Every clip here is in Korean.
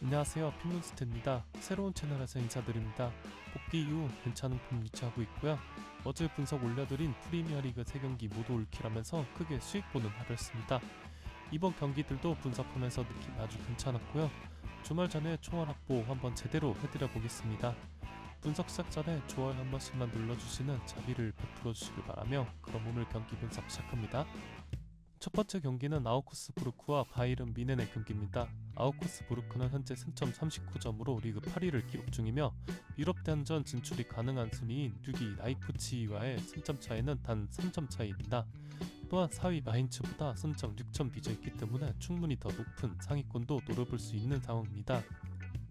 안녕하세요, 핀몬스터입니다. 새로운 채널에서 인사드립니다. 복귀 이후 괜찮은 폼 유지하고 있고요. 어제 분석 올려드린 프리미어리그 3경기 모두 올킬하면서 크게 수익 보는 하루였습니다. 이번 경기들도 분석하면서 느낌 아주 괜찮았고요. 주말 전에 총알 확보 한번 제대로 해드려 보겠습니다. 분석 시작 전에 좋아요 한 번씩만 눌러주시는 자비를 베풀어 주시길 바라며 그럼 오늘 경기 분석 시작합니다. 첫 번째 경기는 아우크스부르크와 바이른 뮌헨의 경기입니다. 아우크스부르크는 현재 승점 39점으로 리그 8위를 기록 중이며 유럽 대항전 진출이 가능한 순위인 6위 라이프치히와의 승점 차이는 단 3점 차이입니다. 또한 4위 마인츠보다 승점 6점 뒤져 있기 때문에 충분히 더 높은 상위권도 노려볼 수 있는 상황입니다.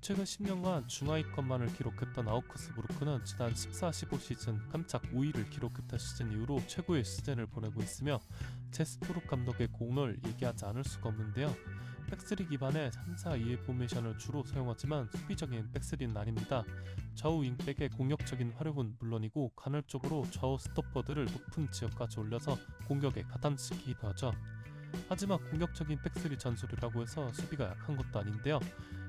최근 10년간 중하위권만을 기록했던 아우크스부르크는 지난 14-15 시즌 깜짝 5위를 기록했던 시즌 이후로 최고의 시즌을 보내고 있으며 제스토룩 감독의 공을 얘기하지 않을 수가 없는데요. 백스리 기반의 3-4-2의 포메이션을 주로 사용하지만 수비적인 백스리는 아닙니다. 좌우 윙백의 공격적인 활용은 물론이고 간헐적으로 좌우 스토퍼들을 높은 지역까지 올려서 공격에 가담시키기도 하죠. 하지만 공격적인 백스리 전술이라고 해서 수비가 약한 것도 아닌데요.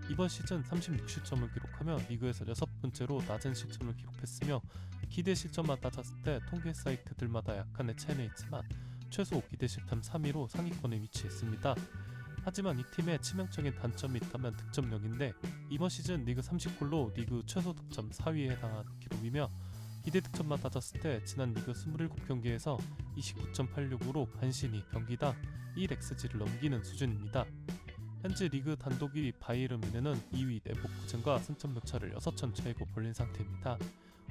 이번 시즌 36실점을 기록하며 리그에서 6번째로 낮은 실점을 기록했으며 기대 실점만 따졌을 때 통계 사이트들마다 약간의 차이는 있지만 최소 기대 실점 3위로 상위권에 위치했습니다. 하지만 이 팀의 치명적인 단점이 있다면 득점력인데 이번 시즌 리그 30골로 리그 최소 득점 4위에 해당하는 기록이며 기대 득점만 따졌을 때 지난 리그 27경기에서 29.86으로 간신히 경기당 1xg를 넘기는 수준입니다. 현재 리그 단독 2위 바이에른 뮌헨은 2위 레버쿠젠과 승점 격차를 6점 차이고 벌린 상태입니다.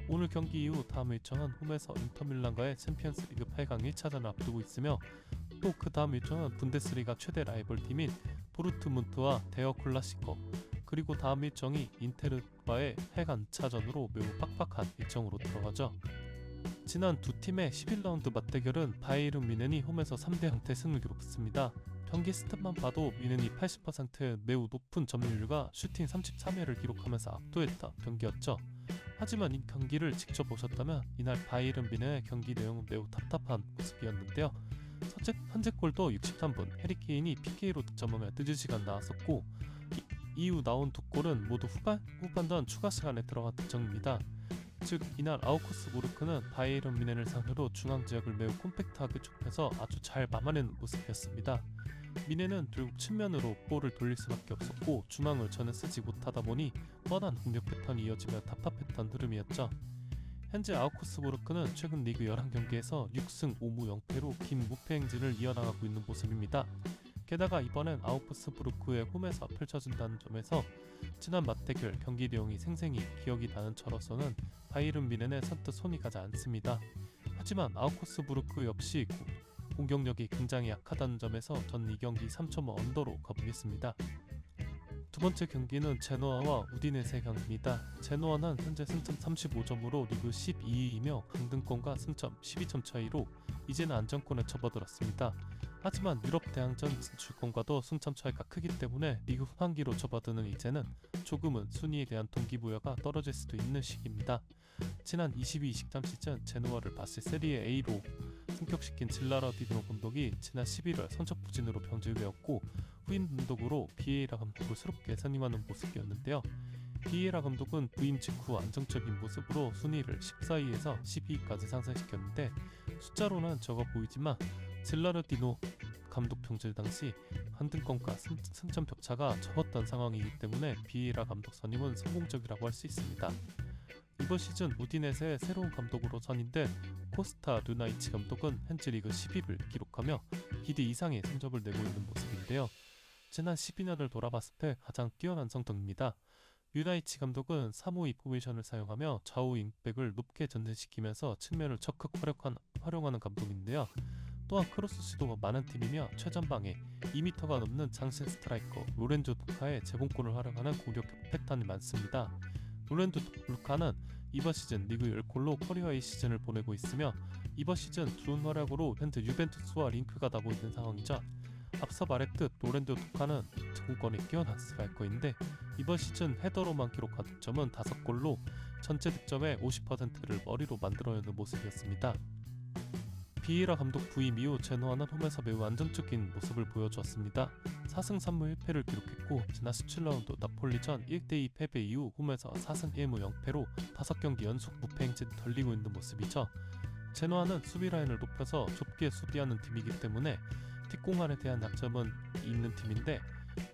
오늘 경기 이후 다음 일정은 홈에서 인터밀란과의 챔피언스 리그 8강 1차전을 앞두고 있으며 또 그 다음 일정은 분데스리가 최대 라이벌 팀인 도르트문트와 데어 클라시코 그리고 다음 일정이 인테르와의 해간 2차전으로 매우 빡빡한 일정으로 들어가죠. 지난 두 팀의 11라운드 맞대결은 바이에른 뮌헨이 홈에서 3대0 대승을 기록했습니다. 경기 스탯만 봐도 뮌헨이 80%의 매우 높은 점유율과 슈팅 33회를 기록하면서 압도했던 경기였죠. 하지만 이 경기를 직접 보셨다면 이날 바이에른 뮌헨의 경기 내용은 매우 답답한 모습이었는데요. 선제골도 63분 해리케인이 PK로 득점하며 늦은 시간 나왔었고 이후 나온 두 골은 모두 후반전 추가 시간에 들어간 득점입니다. 즉 이날 아우크스부르크는 바이에른 뮌헨을 상대로 중앙 지역을 매우 콤팩트하게 좁혀서 아주 잘 막아내는 모습이었습니다. 뮌헨은 결국 측면으로 볼을 돌릴 수밖에 없었고 중앙을 전혀 쓰지 못하다 보니 뻔한 공격 패턴이 이어지며 답답했던 흐름이었죠. 현재 아우크스부르크는 최근 리그 11경기에서 6승 5무 0패로 긴 무패 행진을 이어나가고 있는 모습입니다. 게다가 이번엔 아우크스부르크의 홈에서 펼쳐진다는 점에서 지난 맞대결 경기 내용이 생생히 기억이 나는 저로서는 바이에른 뮌헨에 선뜻 손이 가지 않습니다. 하지만 아우크스부르크 역시 공격력이 굉장히 약하다는 점에서 전 이 경기 3.5 언더로 가보겠습니다. 두 번째 경기는 제노아와 우디네세 경기입니다. 제노아는 현재 승점 35점으로 리그 12위이며 강등권과 승점 12점 차이로 이제는 안정권에 접어들었습니다. 하지만 유럽 대항전 진출권과도 승점 차이가 크기 때문에 리그 후반기로 접어드는 이제는 조금은 순위에 대한 동기부여가 떨어질 수도 있는 시기입니다. 지난 22-23 시즌 제노아를 바시 세리에 A로 승격시킨 질라라디노 감독이 지난 11월 선척 부진으로 병질되었고 후임 감독으로 비에이라 감독을 새롭게 선임하는 모습이었는데요. 비에이라 감독은 부임 직후 안정적인 모습으로 순위를 14위에서 12위까지 상승시켰는데 숫자로는 적어 보이지만 질라라디노 감독 병질 당시 한등권과 승점 격차가 적었던 상황이기 때문에 비에이라 감독 선임은 성공적이라고 할 수 있습니다. 이번 시즌 우디네세의 새로운 감독으로 선임된 코스타 르나이치 감독은 현재 리그 10위를 기록하며 기대 이상의 성적을 내고 있는 모습인데요. 지난 12년을 돌아봤을 때 가장 뛰어난 성적입니다. 르나이치 감독은 3-5-2 포메이션을 사용하며 좌우 윙백을 높게 전진시키면서 측면을 적극 활용하는 감독인데요. 또한 크로스 시도가 많은 팀이며 최전방에 2m가 넘는 장신 스트라이커 로렌조 루카의 제공권을 활용하는 공격 패턴이 많습니다. 로렌조 루카는 이번 시즌 리그 10골로 커리어의 시즌을 보내고 있으며 이번 시즌 좋은 활약으로 현재 유벤투스와 링크가 나고 있는 상황이죠. 앞서 말했듯 로렌조 루카는 제공권이 뛰어난 스트라이커인데 이번 시즌 헤더로만 기록한 득점은 5골로 전체 득점의 50%를 머리로 만들어내는 모습이었습니다. 비에이라 감독 부임 이후 제노아는 홈에서 매우 안정적인 모습을 보여주었습니다. 4승 3무 1패를 기록했고 지난 17라운드 나폴리전 1대2 패배 이후 홈에서 4승 1무 0패로 5경기 연속 무패 행진을 달리고 있는 모습이죠. 제노아는 수비 라인을 높여서 좁게 수비하는 팀이기 때문에 뒷공간에 대한 약점은 있는 팀인데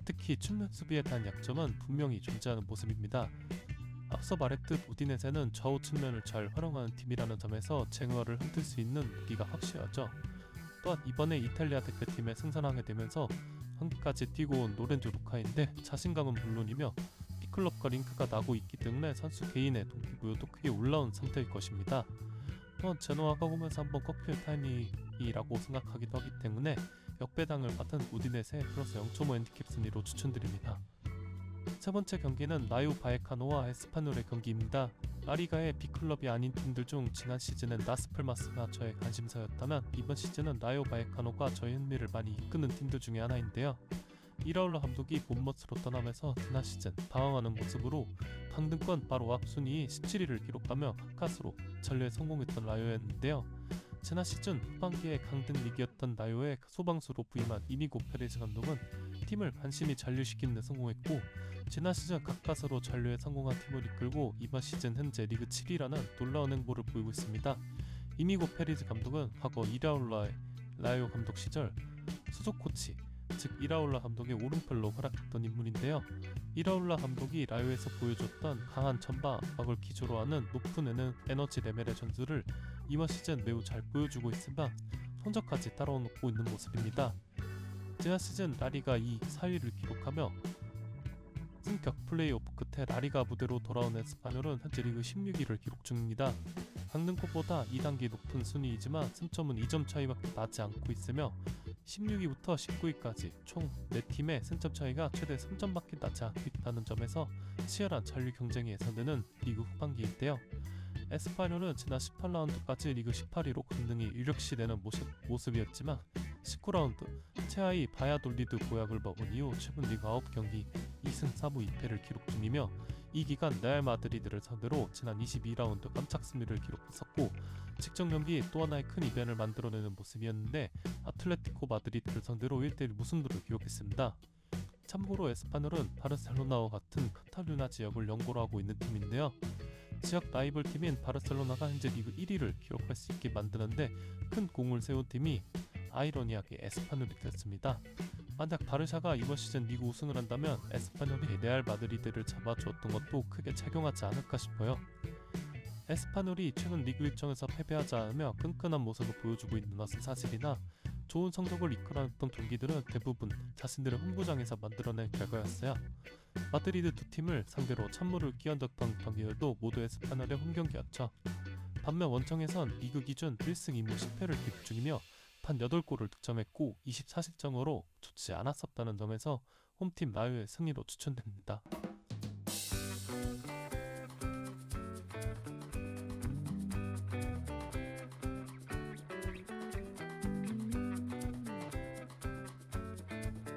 특히 측면 수비에 대한 약점은 분명히 존재하는 모습입니다. 앞서 말했듯 우디네세는 좌우 측면을 잘 활용하는 팀이라는 점에서 제노아를 흔들 수 있는 무기가 확실하죠. 또한 이번에 이탈리아 대표팀에 승선하게 되면서 한국까지 뛰고 온 로렌조 루카인데 자신감은 물론이며 B클럽과 링크가 나고 있기 때문에 선수 개인의 동기부여도 크게 올라온 상태일 것입니다. 또한 제노아가 오면서 한번 꺾일 타이밍이라고 생각하기도 하기 때문에 역배당을 받은 우디네세 플러스 0.5 핸디캡 승리로 추천드립니다. 세 번째 경기는 라요 바에카노와 에스파뇰의 경기입니다. 라리가의 B클럽이 아닌 팀들 중 지난 시즌엔 라스팔마스가 저의 관심사였다면 이번 시즌은 라요 바에카노가 저의 흥미를 많이 이끄는 팀들 중에 하나인데요. 이라울라 감독이 본머스로 떠나면서 지난 시즌 방황하는 모습으로 강등권 바로 앞 순위 17위를 기록하며 가까스로 전례에 성공했던 라요였는데요. 지난 시즌 후반기에 강등 리그였던 라요의 소방수로 부임한 이미고 페레즈 감독은 팀을 간신히 잔류시키는 데 성공했고 지난 시즌 가까스로 잔류에 성공한 팀을 이끌고 이번 시즌 현재 리그 7위라는 놀라운 행보를 보이고 있습니다. 이미고 페레즈 감독은 과거 이라울라의 라요 감독 시절 수석 코치 즉 이라울라 감독의 오른팔로 활약했던 인물인데요. 이라울라 감독이 라요에서 보여줬던 강한 전방박을 기초로 하는 높은 에너지 레벨의 전술을 이번 시즌 매우 잘 보여주고 있으며 성적까지 따라오고 있는 모습입니다. 지난 시즌 라리가 2, 4위를 기록하며 승격 플레이오프 끝에 라리가 무대로 돌아온 에스파뇰은 현재 리그 16위를 기록 중입니다. 강등권보다 2단계 높은 순위이지만 승점은 2점 차이밖에 나지 않고 있으며 16위부터 19위까지 총 4팀의 승점 차이가 최대 3점밖에 나지 않고 있다는 점에서 치열한 잔류 경쟁이 예상되는 리그 후반기인데요. 에스파뇰은 지난 18라운드까지 리그 18위로 강등이 유력시되는 모습이었지만 19라운드 최하위 바야돌리드 보약을 먹은 이후 최근 리그 9경기 2승 4무 2패를 기록 중이며 이 기간 레알 마드리드를 상대로 지난 22라운드 깜짝 승리를 기록했었고 직전 경기 또 하나의 큰 이변을 만들어내는 모습이었는데 아틀레티코 마드리드를 상대로 1대1 무승부를 기록했습니다. 참고로 에스파뇰은 바르셀로나와 같은 카탈루냐 지역을 연고로 하고 있는 팀인데요. 지역 라이벌 팀인 바르셀로나가 현재 리그 1위를 기록할 수 있게 만드는데 큰 공을 세운 팀이 아이러니하게 에스파뇰이 됐습니다. 만약 바르샤가 이번 시즌 리그 우승을 한다면 에스파뇰이 레알 마드리드를 잡아주었던 것도 크게 착용하지 않을까 싶어요. 에스파뇰이 최근 리그 일정에서 패배하지 않으며 끈끈한 모습을 보여주고 있는 것은 사실이나 좋은 성적을 이끌어냈던 경기들은 대부분 자신들의 홈구장에서 만들어낸 결과였어요. 마드리드 두 팀을 상대로 찬물을 끼얹었던 경기들도 모두 에스파뇰의 홈경기였죠. 반면 원정에선 리그 기준 1승 2무 10패를 기록 중이며 단 8골을 득점했고 24실점으로 좋지 않았었다는 점에서 홈팀 라요의 승리로 추천됩니다.